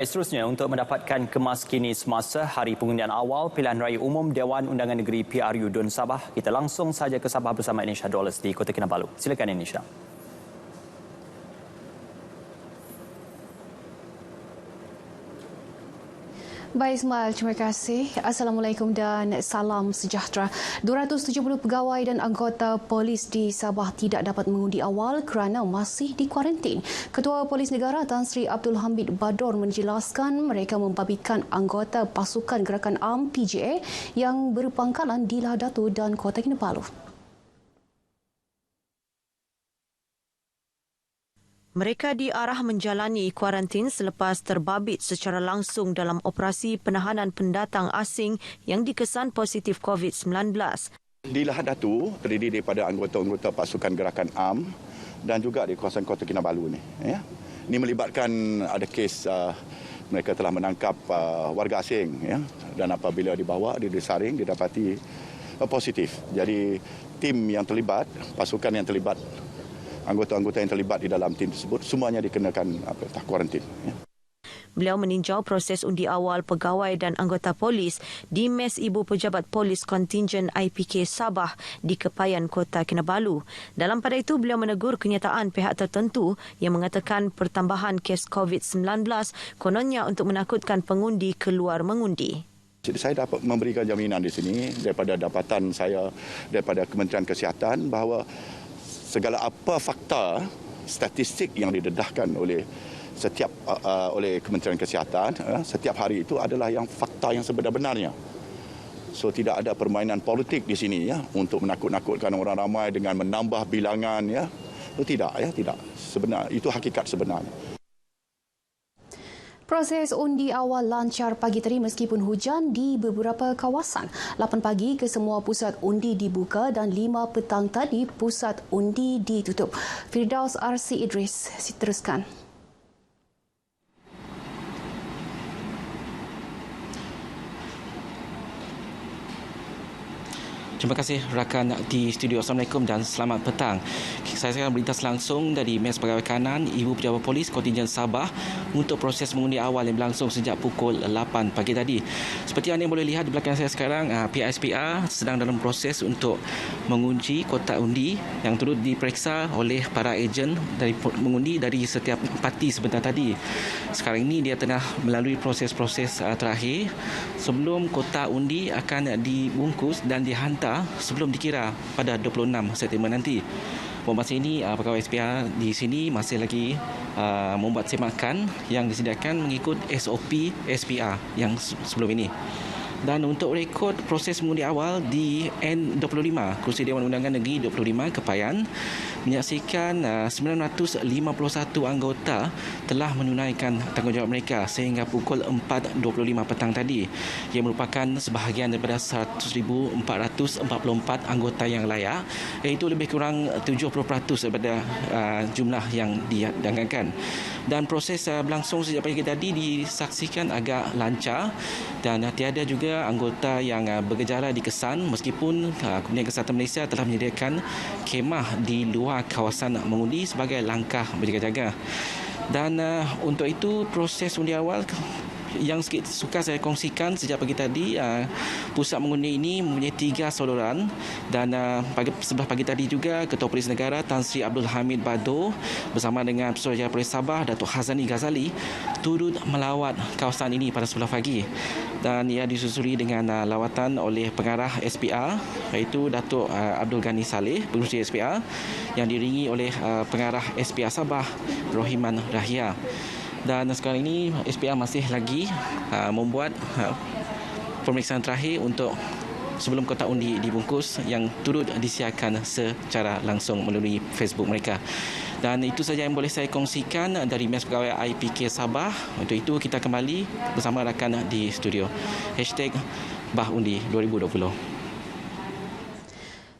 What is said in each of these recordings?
Seterusnya, untuk mendapatkan kemas kini semasa hari pengundian awal pilihan raya umum Dewan Undangan Negeri PRU Dun Sabah, kita langsung saja ke Sabah bersama Indonesia Dollars di Kota Kinabalu. Silakan Indonesia. Baik Ismail, terima kasih. Assalamualaikum dan salam sejahtera. 270 pegawai dan anggota polis di Sabah tidak dapat mengundi awal kerana masih di kuarantin. Ketua Polis Negara Tan Sri Abdul Hamid Bador menjelaskan mereka membabitkan anggota pasukan gerakan AM PGA yang berpangkalan di Lahad Datu dan Kota Kinabalu. Mereka diarah menjalani kuarantin selepas terbabit secara langsung dalam operasi penahanan pendatang asing yang dikesan positif COVID-19. Di Lahad Datu terdiri daripada anggota-anggota pasukan gerakan AM dan juga di kawasan Kota Kinabalu ni. Ya. Ini melibatkan ada kes mereka telah menangkap warga asing, ya, dan apabila dibawa, disaring, didapati positif. Jadi tim yang terlibat, pasukan yang terlibat, anggota-anggota yang terlibat di dalam tim tersebut semuanya dikenakan kuarantin. Ya. Beliau meninjau proses undi awal pegawai dan anggota polis di Mes Ibu Pejabat Polis Kontingen IPK Sabah di Kepayan Kota Kinabalu. Dalam pada itu, beliau menegur kenyataan pihak tertentu yang mengatakan pertambahan kes COVID-19 kononnya untuk menakutkan pengundi keluar mengundi. Jadi saya dapat memberikan jaminan di sini daripada dapatan saya daripada Kementerian Kesihatan bahawa segala apa fakta statistik yang didedahkan oleh oleh Kementerian Kesihatan setiap hari itu adalah yang fakta yang sebenar-benarnya. So tidak ada permainan politik di sini, ya, untuk menakut-nakutkan orang ramai dengan menambah bilangan, ya. Itu tidak, ya, tidak. Sebenar itu hakikat sebenarnya. Proses undi awal lancar pagi tadi meskipun hujan di beberapa kawasan. 8 pagi ke semua pusat undi dibuka dan 5 petang tadi pusat undi ditutup. Firdaus RC Idris, teruskan. Terima kasih rakan di studio. Assalamualaikum dan selamat petang. Saya akan berlintas langsung dari Mes Pegawai Kanan Ibu Pejabat Polis Kontingen Sabah untuk proses mengundi awal yang berlangsung sejak pukul 8 pagi tadi. Seperti anda boleh lihat di belakang saya sekarang, pihak SPR sedang dalam proses untuk mengunci kotak undi yang turut diperiksa oleh para ejen dari mengundi dari setiap parti sebentar tadi. Sekarang ini dia tengah melalui proses-proses terakhir sebelum kotak undi akan dibungkus dan dihantar sebelum dikira pada 26 September nanti. Buat masa ini, pegawai SPR di sini masih lagi membuat semakan yang disediakan mengikut SOP SPR yang sebelum ini. Dan untuk rekod proses mengundi awal di N25, Kerusi Dewan Undangan Negeri 25 Kepayan, menyaksikan 951 anggota telah menunaikan tanggungjawab mereka sehingga pukul 4.25 petang tadi, yang merupakan sebahagian daripada 100,444 anggota yang layak, iaitu lebih kurang 70% daripada jumlah yang dianggarkan. Dan proses berlangsung sejak pagi tadi disaksikan agak lancar dan tiada juga anggota yang bergejala dikesan, meskipun Kementerian Kesihatan Malaysia telah menyediakan kemah di luar kawasan mengundi sebagai langkah berjaga-jaga. Dan untuk itu, proses undi awal yang sikit suka saya kongsikan sejak pagi tadi, pusat mengundi ini mempunyai 3 saluran dan sebelah pagi tadi juga Ketua Polis Negara Tan Sri Abdul Hamid Bador bersama dengan Suruhanjaya Polis Sabah Datuk Hazani Ghazali turut melawat kawasan ini pada sebelah pagi, dan ia disusuli dengan lawatan oleh pengarah SPR iaitu Datuk Abdul Ghani Saleh, pengurusi SPR, yang diiringi oleh pengarah SPR Sabah Rohiman Rahia. Dan sekarang ini SPR masih lagi membuat pemeriksaan terakhir untuk sebelum kotak undi dibungkus yang turut disiarkan secara langsung melalui Facebook mereka. Dan itu saja yang boleh saya kongsikan dari Mes Pegawai IPK Sabah. Untuk itu kita kembali bersama rakan di studio. #BahUndi 2020.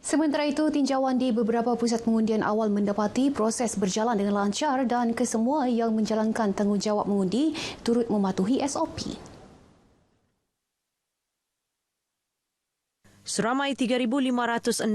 Sementara itu, tinjauan di beberapa pusat pengundian awal mendapati proses berjalan dengan lancar dan kesemua yang menjalankan tanggungjawab mengundi turut mematuhi SOP. Seramai 3,567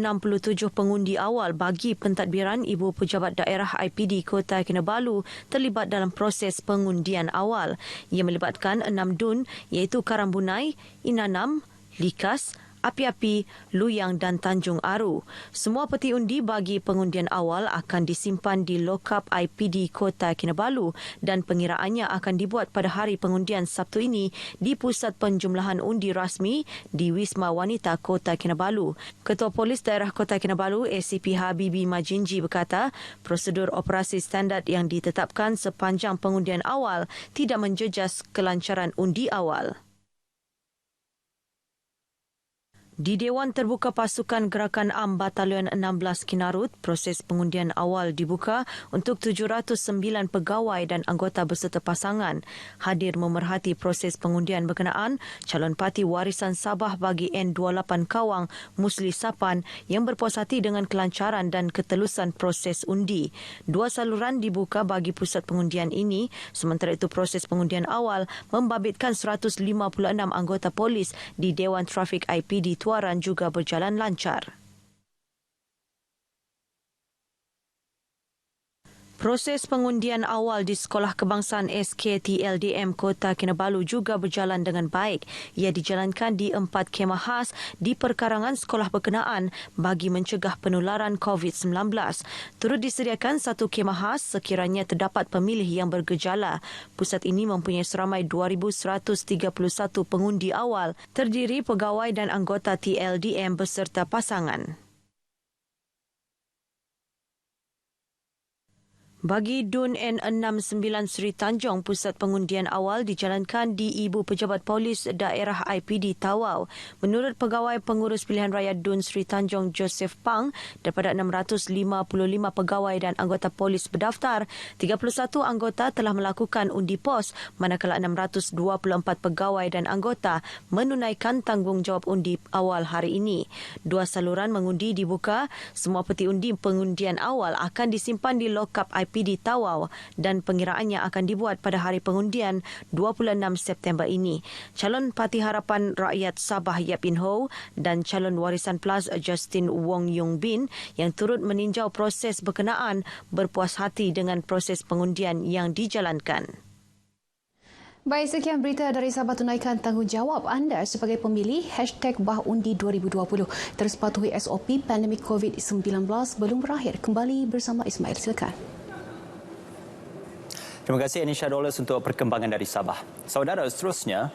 pengundi awal bagi pentadbiran Ibu Pejabat Daerah IPD Kota Kinabalu terlibat dalam proses pengundian awal. Ia melibatkan 6 dun iaitu Karambunai, Inanam, Likas, Api-Api, Luyang dan Tanjung Aru. Semua peti undi bagi pengundian awal akan disimpan di lokap IPD Kota Kinabalu dan pengiraannya akan dibuat pada hari pengundian Sabtu ini di Pusat Penjumlahan Undi Rasmi di Wisma Wanita Kota Kinabalu. Ketua Polis Daerah Kota Kinabalu ACP Habibi Majinji berkata, prosedur operasi standard yang ditetapkan sepanjang pengundian awal tidak menjejas kelancaran undi awal. Di Dewan Terbuka Pasukan Gerakan Am Batalion 16 Kinarut, proses pengundian awal dibuka untuk 709 pegawai dan anggota berserta pasangan. Hadir memerhati proses pengundian berkenaan, calon parti warisan Sabah bagi N28 Kawang, Musli Sapan yang berpuas hati dengan kelancaran dan ketelusan proses undi. 2 saluran dibuka bagi pusat pengundian ini, sementara itu proses pengundian awal membabitkan 156 anggota polis di Dewan Trafik IPD Tuaran juga berjalan lancar. Proses pengundian awal di Sekolah Kebangsaan SKTLDM Kota Kinabalu juga berjalan dengan baik. Ia dijalankan di 4 kemah khas di perkarangan sekolah berkenaan bagi mencegah penularan COVID-19. Turut disediakan 1 kemah khas sekiranya terdapat pemilih yang bergejala. Pusat ini mempunyai seramai 2,131 pengundi awal, terdiri pegawai dan anggota TLDM beserta pasangan. Bagi Dun N69 Seri Tanjong, pusat pengundian awal dijalankan di Ibu Pejabat Polis Daerah IPD Tawau. Menurut Pegawai Pengurus Pilihan Raya Dun Seri Tanjong Joseph Pang, daripada 655 pegawai dan anggota polis berdaftar, 31 anggota telah melakukan undi pos, manakala 624 pegawai dan anggota menunaikan tanggungjawab undi awal hari ini. 2 saluran mengundi dibuka. Semua peti undi pengundian awal akan disimpan di lokap IPD Tawau dan pengiraannya akan dibuat pada hari pengundian 26 September ini. Calon Parti Harapan Rakyat Sabah Yap In Ho dan calon Warisan Plus Justin Wong Yung Bin yang turut meninjau proses berkenaan berpuas hati dengan proses pengundian yang dijalankan. Baik, sekian berita dari Sabah. Tunaikan tanggungjawab anda sebagai pemilih. #BahUndi 2020. Terus patuhi SOP pandemik COVID-19 belum berakhir. Kembali bersama Ismail. Silakan. Terima kasih Anisha Dollars untuk perkembangan dari Sabah. Saudara, seterusnya